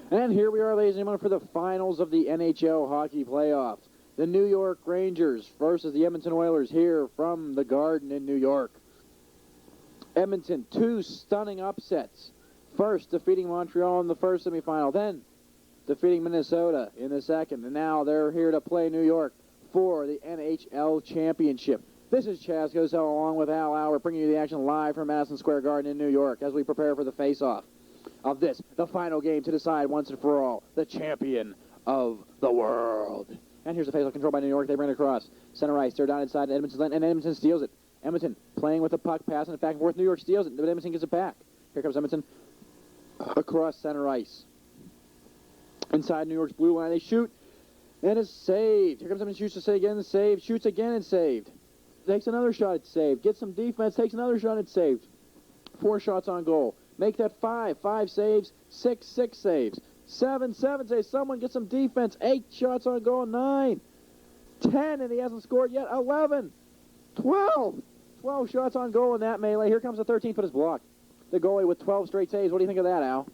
And here we are, ladies and gentlemen, for the finals of the NHL hockey playoffs. The New York Rangers versus the Edmonton Oilers here from the Garden in New York. Edmonton, 2 stunning upsets. First, defeating Montreal in the first semifinal, then defeating Minnesota in the second. And now they're here to play New York for the NHL Championship. This is Chaz Goes along with Al Hour, bringing you the action live from Madison Square Garden in New York as we prepare for the face-off of this, the final game to decide once and for all the champion of the world. And here's the face-off controlled by New York. They bring it across center ice. They're down inside Edmonton's end, and Edmonton steals it. Edmonton playing with the puck, passing it back and forth. New York steals it, but Edmonton gets it back. Here comes Edmonton across center ice. Inside New York's blue line, they shoot, and it's saved. Here comes Edmonton, shoots to say again, saved. Shoots again and saved. Takes another shot, it's saved. Gets some defense, takes another shot, it's saved. 4 shots on goal. Make that 5. 5 saves. 6 saves. 7 saves. Someone get some defense. 8 shots on goal. 9. 10, and he hasn't scored yet. 11. 12. 12 shots on goal in that melee. Here comes the 13th, but it's blocked. The goalie with 12 straight saves. What do you think of that, Al?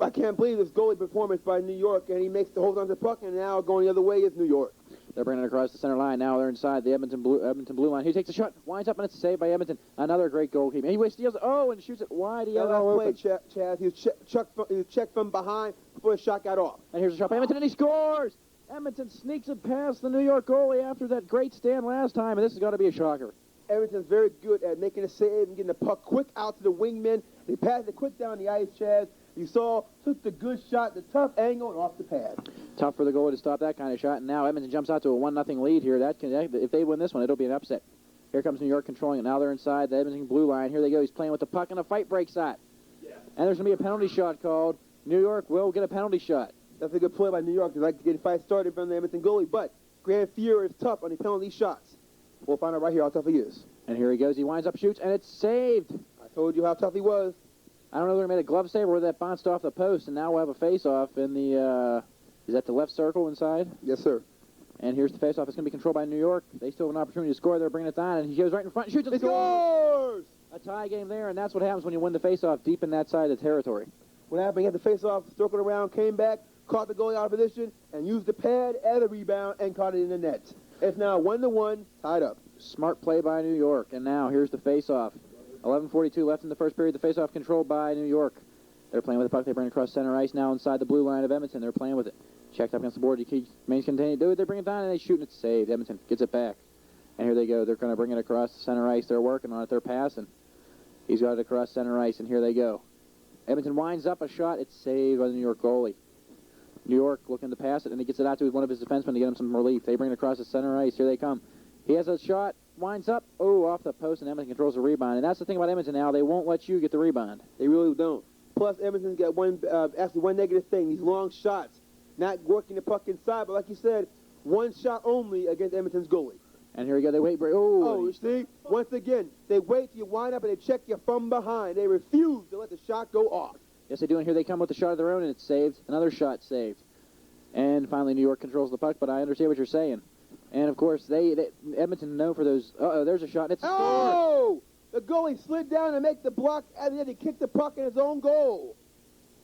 I can't believe this goalie performance by New York, and he makes the hold on to the puck, and now going the other way is New York. They're bringing it across the center line. Now they're inside the Edmonton blue line. He takes a shot, winds up, and it's saved by Edmonton. Another great goalkeeper. He steals it. Oh, and shoots it wide. He had it all open. Chaz. He was checked from behind before the shot got off. And here's a shot by Edmonton, and he scores! Edmonton sneaks it past the New York goalie after that great stand last time, and this is going to be a shocker. Edmonton's very good at making a save and getting the puck quick out to the wingman. He passed it quick down the ice, Chaz. You saw, took the good shot, the tough angle, and off the pad. Tough for the goalie to stop that kind of shot, and now Edmonton jumps out to a 1-0 lead here. If they win this one, it'll be an upset. Here comes New York controlling it. Now they're inside the Edmonton blue line. Here they go. He's playing with the puck, and a fight breaks out. Yeah. And there's going to be a penalty shot called. New York will get a penalty shot. That's a good play by New York. They like to get a fight started from the Edmonton goalie, but Grand Fury is tough on the penalty shots. We'll find out right here how tough he is. And here he goes. He winds up, shoots, and it's saved. I told you how tough he was. I don't know whether he made a glove save or that bounced off the post, and now we'll have a face-off in the, is that the left circle inside? Yes, sir. And here's the face-off. It's going to be controlled by New York. They still have an opportunity to score. They're bringing it down, and he goes right in front and shoots and scores! A tie game there, and that's what happens when you win the face-off deep in that side of the territory. What happened? He had the face-off, circled around, came back, caught the goalie out of position, and used the pad and the rebound and caught it in the net. It's now 1-1, tied up. Smart play by New York, and now here's the face-off. 11:42 left in the first period. The face-off controlled by New York. They're playing with the puck. They bring it across center ice now inside the blue line of Edmonton. They're playing with it. Checked up against the board. Mains continue to do it. They bring it down, and they shoot, and it's saved. Edmonton gets it back. And here they go. They're going to bring it across center ice. They're working on it. They're passing. He's got it across center ice, and here they go. Edmonton winds up a shot. It's saved by the New York goalie. New York looking to pass it, and he gets it out to one of his defensemen to get him some relief. They bring it across the center ice. Here they come. He has a shot. Winds up. Oh, off the post, and Edmonton controls the rebound. And that's the thing about Edmonton now. They won't let you get the rebound. They really don't. Plus, Edmonton's got one negative thing, these long shots. Not working the puck inside, but like you said, one shot only against Edmonton's goalie. And here we go. They wait. Oh, you see? Once again, they wait till you wind up and they check you from behind. They refuse to let the shot go off. Yes, they do. And here they come with the shot of their own, and it's saved. Another shot saved. And finally, New York controls the puck, but I understand what you're saying. And, of course, Edmonton known for those. Uh-oh, there's a shot, and it's scored. The goalie slid down to make the block, and then he kicked the puck in his own goal.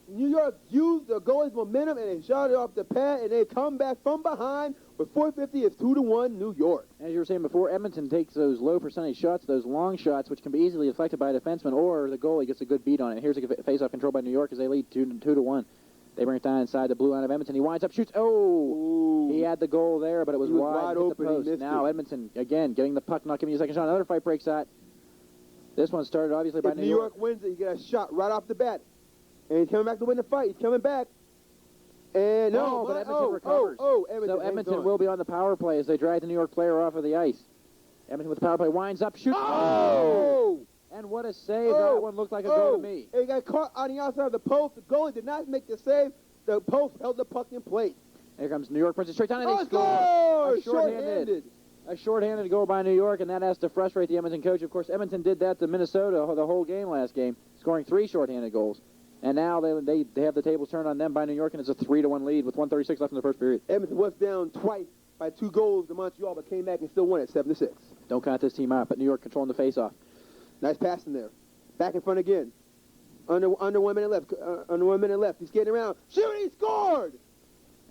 New York used the goalie's momentum, and they shot it off the pad, and they come back from behind with 4:50. It's 2-1 New York. As you were saying before, Edmonton takes those low percentage shots, those long shots, which can be easily deflected by a defenseman, or the goalie gets a good beat on it. Here's a face-off control by New York as they lead 2-1. They bring it down inside the blue line of Edmonton. He winds up, shoots. Oh! He had the goal there, but it was wide open. The post. Now Edmonton, again, getting the puck, not giving you a second shot. Another fight breaks out. This one started, obviously, by New York. If New York wins it, you get a shot right off the bat. And he's coming back to win the fight. He's coming back. And no, but Edmonton recovers. So Edmonton will be on the power play as they drag the New York player off of the ice. Edmonton with the power play winds up, shoots. Oh! And what a save. That one looked like a goal to me. And he got caught on the outside of the post. The goalie did not make the save. The post held the puck in place. Here comes New York, brings it straight down, and they score. A shorthanded goal by New York, and that has to frustrate the Edmonton coach. Of course, Edmonton did that to Minnesota the whole game last game, scoring 3 shorthanded goals. And now they have the tables turned on them by New York, and it's a 3-1 lead with 1:36 left in the first period. Edmonton was down twice by 2 goals to Montreal, but came back and still won it 7-6. Don't count this team out, but New York controlling the faceoff. Nice pass in there. Back in front again. Under 1 minute left. Under 1 minute left. He's skating around. Shoot! He scored!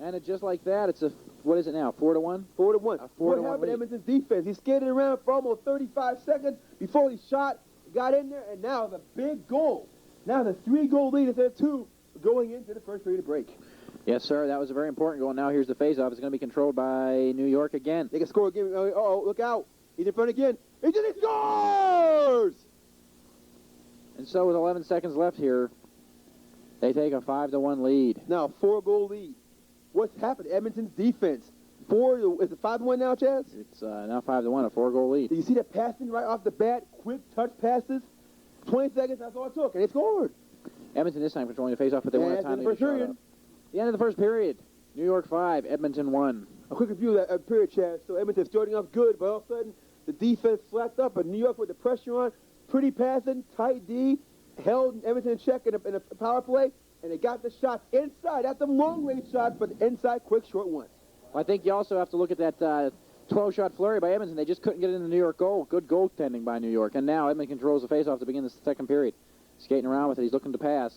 And it just like that, it's what is it now? 4-1. 4-1. A 4-1 What happened to lead. Edmonton's defense? He skated around for almost 35 seconds before he shot, got in there, and now the big goal. Now the 3-goal lead instead of 2 going into the first period of break. Yes, sir. That was a very important goal. Now here's the faceoff. It's going to be controlled by New York again. They can score again. Uh-oh, look out. He's in front again. He scores! And so with 11 seconds left here, they take a 5-1 lead. Now, 4-goal lead. What's happened? Edmonton's defense. Is it 5-1 now, Chaz? It's now 5-1, a 4-goal lead. Do you see the passing right off the bat? Quick touch passes. 20 seconds, that's all it took, and they scored. Edmonton this time controlling the faceoff, but they won't have time to get a shot up. The end of the first period. New York 5, Edmonton 1. A quick review of that period, Chaz. So Edmonton starting off good, but all of a sudden the defense slacked up, but New York with the pressure on, pretty passing, tight D, held Edmonton in check in a power play, and they got the shots inside. Not the long-range shots, but inside, quick, short ones. I think you also have to look at that 12-shot flurry by Edmonton. They just couldn't get it in the New York goal. Good goaltending by New York. And now Edmonton controls the faceoff to begin the second period. Skating around with it. He's looking to pass.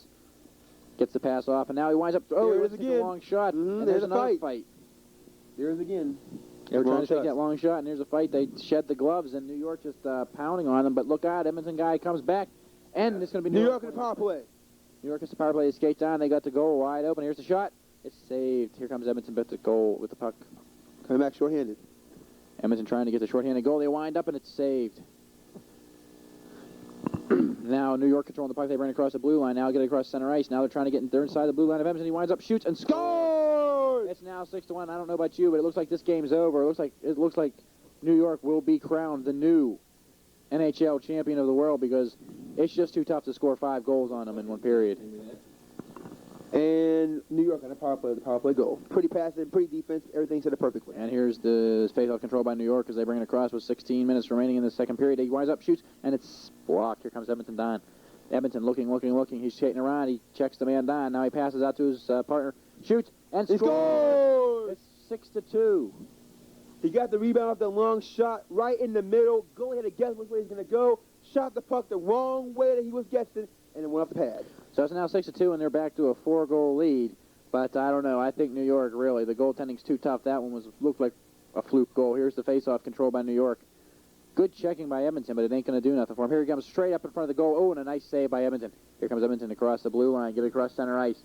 Gets the pass off, and now he winds up. Oh, There it he is takes a again. long shot. Mhm, And there's there's a another fight. fight. There's again. They were trying to take shots. that long shot, and there's a fight. They shed the gloves, and New York just pounding on them. But look out, Edmonton guy comes back, and it's going to be New York in the power play. New York is the power play. They skate down. They got the goal wide open. Here's the shot. It's saved. Here comes Edmonton, but the goal with the puck. Coming back short-handed. Edmonton trying to get the shorthanded goal. They wind up, and it's saved. Now New York controlling the puck. They bring it across the blue line. Now get it across center ice. Now they're trying to get. They're inside the blue line of Edmonton. He winds up, shoots, and scores. It's now 6-1. I don't know about you, but it looks like this game's over. It looks like New York will be crowned the new NHL champion of the world because it's just too tough to score 5 goals on them in one period. And New York on the power play goal. Pretty passing, pretty defense, everything set up perfectly. And here's the faceoff control by New York as they bring it across with 16 minutes remaining in the second period. He winds up, shoots, and it's blocked. Here comes Edmonton Don. Edmonton looking. He's skating around. He checks the man down. Now he passes out to his partner. Shoots and He scores. scores! It's 6-2. He got the rebound off the long shot right in the middle. Goalie had to guess which way he's going to go. Shot the puck the wrong way that he was guessing, and it went off the pad. So it's now 6-2, and they're back to a 4-goal lead. But I don't know. I think New York, really, the goaltending's too tough. That one looked like a fluke goal. Here's the faceoff controlled by New York. Good checking by Edmonton, but it ain't going to do nothing for him. Here he comes straight up in front of the goal. Oh, and a nice save by Edmonton. Here comes Edmonton across the blue line. Get it across center ice.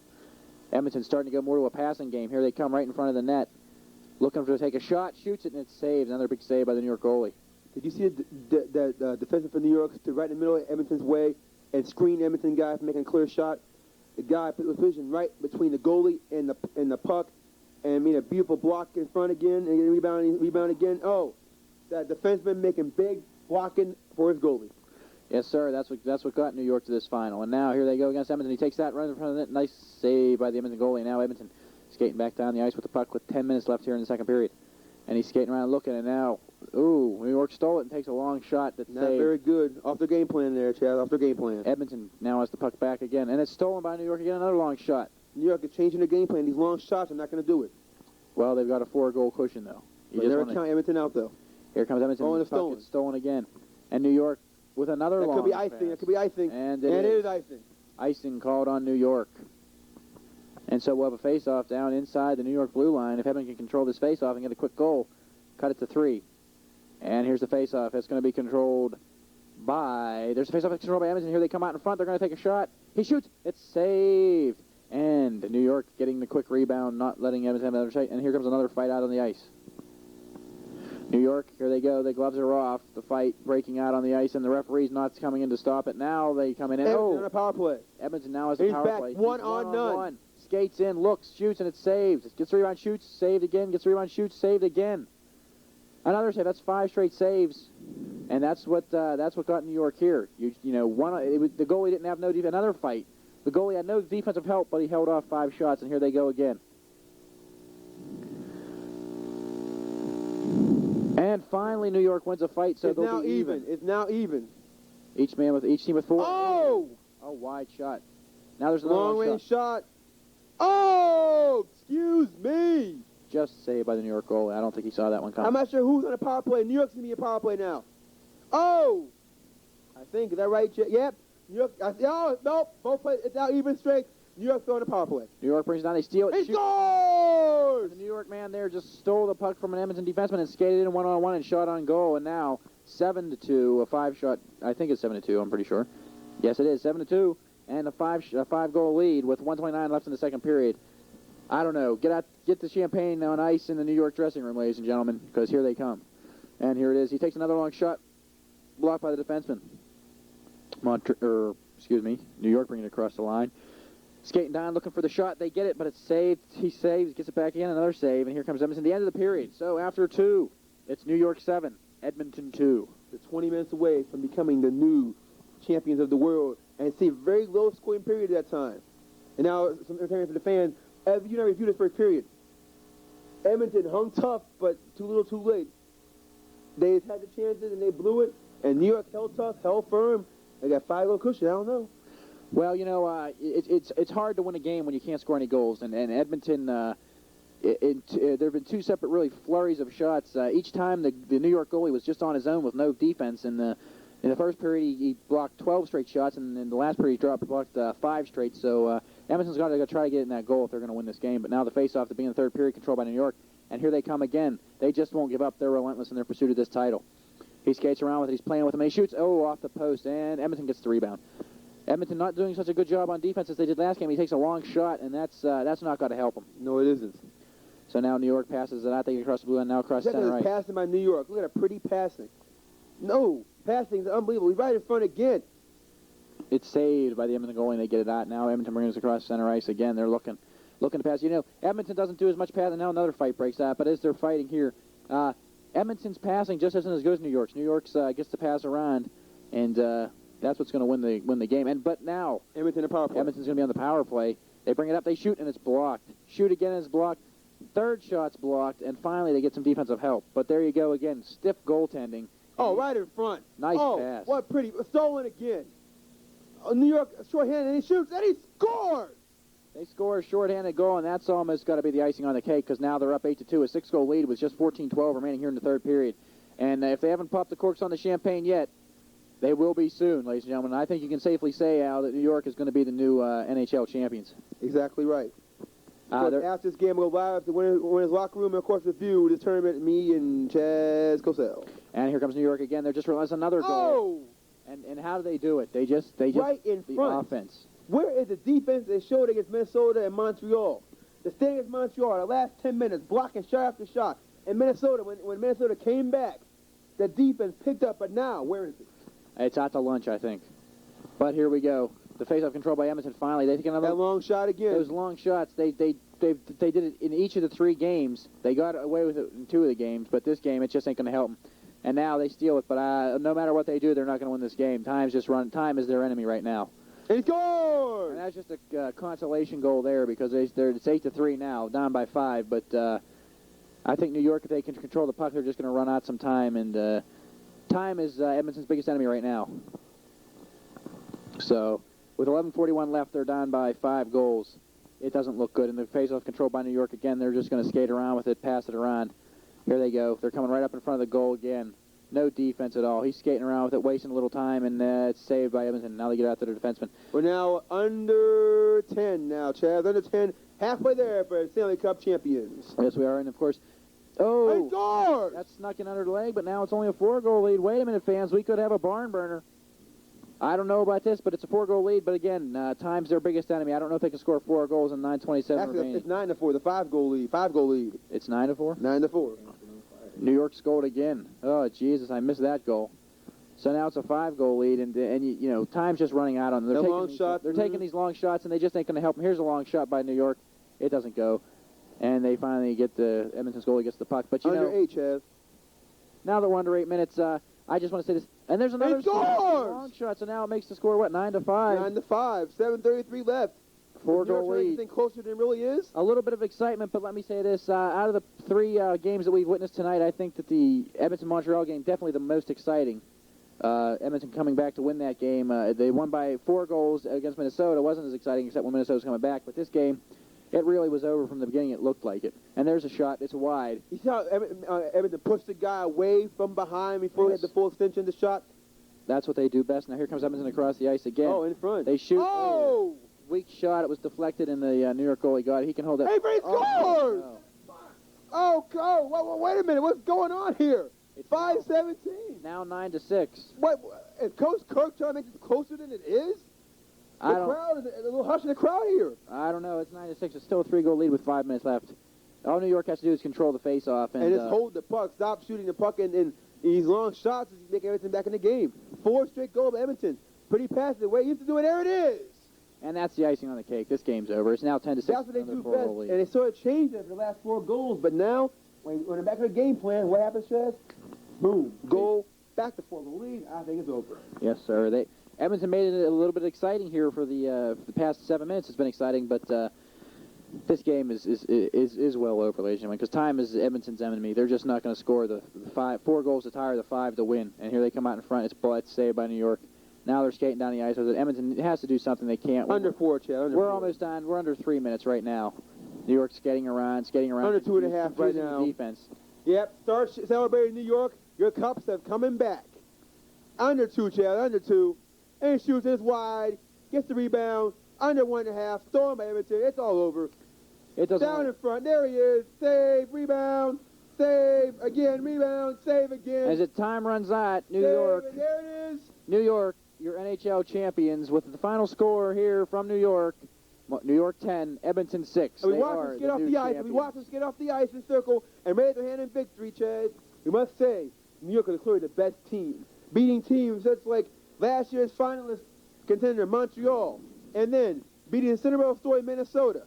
Edmonton's starting to go more to a passing game. Here they come right in front of the net. Looking to take a shot, shoots it, and it's saved. Another big save by the New York goalie. Did you see the defenseman for New York stood right in the middle of Edmonton's way and screened Edmonton guy from making a clear shot? The guy put the position right between the goalie and the puck and made a beautiful block in front again and rebound again. Oh, that defenseman making big blocking for his goalie. Yes, sir. That's what got New York to this final. And now here they go against Edmonton. He takes that right in front of the net. Nice save by the Edmonton goalie. Now Edmonton skating back down the ice with the puck with 10 minutes left here in the second period. And he's skating around looking, and now, New York stole it and takes a long shot that's Not saved. very good. Off their game plan there, Chaz. Off their game plan. Edmonton now has the puck back again, and it's stolen by New York again. Another long shot. New York is changing their game plan. These long shots are not going to do it. Well, they've got a 4-goal cushion, though. You But just never wanna- count Edmonton out, though. Here comes Edmonton. Oh, and The it's puck stolen. gets stolen again. And New York with another That long could be pass. icing. That could be icing. And it it is is. icing. Icing called on New York. And so we'll have a face-off down inside the New York blue line. If Edmonton can control this face-off and get a quick goal, cut it to 3. And here's the face-off. It's going to be controlled by... There's a face-off controlled by Edmonton. Here they come out in front. They're going to take a shot. He shoots. It's saved. And New York getting the quick rebound, not letting Edmonton have another shot. And here comes another fight out on the ice. New York, here they go. The gloves are off. The fight breaking out on the ice, and the referee's not coming in to stop it. Now they come in. Edmonton on a power play. Edmonton now has a He's power back. play. One He's on none. one. Skates in, looks, shoots, and it's saved. Gets the rebound, shoots, saved again. Gets the rebound, shoots, saved again. Another save. That's 5 straight saves, and that's what got New York here. The goalie didn't have no defense. Another fight. The goalie had no defensive help, but he held off 5 shots, and here they go again. And finally, New York wins a fight, so It's they'll now be even. It's now even. Each team with 4. Oh! Oh, wide shot. Now there's another Long long range shot. shot. Oh! Excuse me. Just saved by the New York goalie. I don't think he saw that one coming. I'm not sure who's on a power play. New York's going to be a power play now. Oh! I think. Is that right? Yep. New York, nope, both plays, it's out even strength. New York throwing a power play. New York brings it down, they steal it. He shoot. scores! The New York man there just stole the puck from an Edmonton defenseman and skated in one-on-one and shot on goal, and now 7-2, a 5-shot, I think it's 7-2, I'm pretty sure. Yes, it is, 7-2, and a 5-goal lead with 1:29 left in the second period. I don't know, get the champagne on ice in the New York dressing room, ladies and gentlemen, because here they come. And here it is, he takes another long shot, blocked by the defenseman. New York bringing it across the line. Skating down, looking for the shot. They get it, but it's saved. He saves, gets it back again, another save, and here comes Edmonton. The end of the period. So after 2, it's New York 7, Edmonton 2. They're 20 minutes away from becoming the new champions of the world, and it's a very low-scoring period at that time. And now, some entertainment for the fans. As you never reviewed this first period, Edmonton hung tough, but too little, too late. They had the chances, and they blew it, and New York held tough, held firm. They got 5-goal cushion. I don't know. Well, you know, it's hard to win a game when you can't score any goals. And Edmonton, there have been 2 separate really flurries of shots. Each time the New York goalie was just on his own with no defense. In the first period, he blocked 12 straight shots, and in the last period, he blocked 5 straight. So Edmonton's got to try to get in that goal if they're going to win this game. But now the face-off at the beginning of the third period, controlled by New York, and here they come again. They just won't give up. They're relentless in their pursuit of this title. He skates around with it. He's playing with him, and he shoots. Oh, off the post, and Edmonton gets the rebound. Edmonton not doing such a good job on defense as they did last game. He takes a long shot, and that's not going to help him. No, it isn't. So now New York passes it out. They get across the blue line, now across center right. Passing by New York. Look at that pretty passing. No, passing is unbelievable. He's right in front again. It's saved by the Edmonton goalie, and they get it out. Now Edmonton brings it across center ice again. They're looking to pass. You know, Edmonton doesn't do as much passing. Now another fight breaks out, but as they're fighting here, Edmonton's passing just isn't as good as New York's. New York's gets to pass around, and that's what's going to win the game. But now Edmonton a power play. Edmonton's going to be on the power play. They bring it up, they shoot, and it's blocked. Shoot again, and it's blocked. Third shot's blocked, and finally they get some defensive help. But there you go again, stiff goaltending. Oh, right in front. Nice pass. pass. What pretty. Stolen again. New York shorthanded, and he shoots, and he scores! They score a shorthanded goal, and that's almost got to be the icing on the cake because now they're up 8-2, a 6-goal lead with just 14-12 remaining here in the third period. And if they haven't popped the corks on the champagne yet, they will be soon, ladies and gentlemen. I think you can safely say, Al, that New York is going to be the new NHL champions. Exactly right. After this game, we'll go live to Winner's Locker Room and, of course, review this tournament, me and Chaz Cosell. And here comes New York again. They're just realized another goal. Oh! And how do they do it? They just right in the front. Offense. Where is the defense they showed against Minnesota and Montreal? The staying against Montreal, the last 10 minutes, blocking shot after shot. And Minnesota, when Minnesota came back, the defense picked up. But now, where is it? It's out to lunch, I think. But here we go. The face-off control by Edmonton. Finally, they take another. That long shot again. Those long shots. They did it in each of the 3 games. They got away with it in 2 of the games, but this game it just ain't going to help them. And now they steal it. But no matter what they do, they're not going to win this game. Time is their enemy right now. And he scores! And that's just a consolation goal there because it's 8-3 now, down by 5. But I think New York, if they can control the puck, they're just going to run out some time. And time is Edmonton's biggest enemy right now. So with 11:41 left, they're down by 5 goals. It doesn't look good. And the face-off controlled by New York again. They're just going to skate around with it, pass it around. Here they go. They're coming right up in front of the goal again. No defense at all. He's skating around with it, wasting a little time, and it's saved by Edmonton. Now they get out to the defenseman. We're now under 10 now, Chaz. Under 10, halfway there for Stanley Cup champions. Yes, we are. And, of course, that snuck in under the leg, but now it's only a 4-goal lead. Wait a minute, fans. We could have a barn burner. I don't know about this, but it's a 4-goal lead. But, again, time's their biggest enemy. I don't know if they can score 4 goals in 9:27 remaining. It's 9-4, the 5-goal lead. 5-goal lead. It's 9-4? 9-4. New York scored again. Oh, Jesus, I missed that goal. So now it's a 5-goal lead, and you know, time's just running out on them. They're taking these long shots, and they just ain't going to help them. Here's a long shot by New York. It doesn't go. And they finally get the Edmonton's goalie gets the puck. But, you under know, 8, Chaz. Now that we're under 8 minutes, I just want to say this. And there's another long shot, so now it makes the score, 9-5? 9-5, 7:33 left. 4-goal lead. Anything closer than it really is? A little bit of excitement, but let me say this. Out of the 3 games that we've witnessed tonight, I think that the Edmonton-Montreal game definitely the most exciting. Edmonton coming back to win that game. They won by 4 goals against Minnesota. It wasn't as exciting except when Minnesota was coming back. But this game, it really was over from the beginning. It looked like it. And there's a shot. It's wide. You see how Edmonton pushed the guy away from behind before he had the full extension of the shot? That's what they do best. Now here comes Edmonton across the ice again. Oh, in front. They shoot. Oh! Weak shot. It was deflected, and the New York goalie got it. He can hold it. Hey, he scores! No. Oh, wait a minute. What's going on here? It's 5-17. Now 9-6. What? Is Coach Kirk trying to make this closer than it is? The crowd is a little hush in the crowd here. I don't know. It's 9-6. It's still a 3-goal lead with 5 minutes left. All New York has to do is control the face-off. And just hold the puck. Stop shooting the puck. And these long shots is making Edmonton back in the game. 4 straight goals by Edmonton. Pretty passive. The way he used to do it, there it is. And that's the icing on the cake. This game's over. It's now 10-6. That's what they do best. And they sort of changed it for the last 4 goals. But now, when they're back in the game plan, what happens, Chaz? Boom. Goal. Back to 4-goal lead. I think it's over. Yes, sir. Edmonton made it a little bit exciting here for the past 7 minutes. It's been exciting, but this game is well over, ladies and gentlemen, because time is Edmonton's enemy. They're just not going to score the 4 goals to tie or the 5 to win. And here they come out in front. It's saved by New York. Now they're skating down the ice with it. Edmonton has to do something they can't. Under 4, Chad. We're almost done. We're under 3 minutes right now. New York's skating around. Under 2.5 right now. Defense. Yep. Start celebrating, New York. Your Cups have coming back. Under 2, Chad. Under 2. And shoots this wide. Gets the rebound. Under 1.5. Stolen by Edmonton. It's all over. It doesn't. Down in front. There he is. Save. Rebound. Save. Again. Rebound. Save again. As the time runs out, New York. And there it is. New York, your NHL champions, with the final score here from New York. New York 10, Edmonton 6. And we watch them skate off the ice. We watch them skate off the ice in circle and raise their hand in victory, Chaz. We must say, New York is clearly the best team. Beating teams such like last year's finalist contender Montreal. And then beating the Cinderella story Minnesota.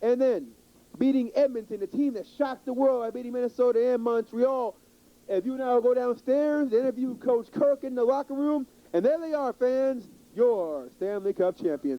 And then beating Edmonton, the team that shocked the world by beating Minnesota and Montreal. If you now go downstairs, interview Coach Kirk in the locker room, and there they are, fans, your Stanley Cup champions.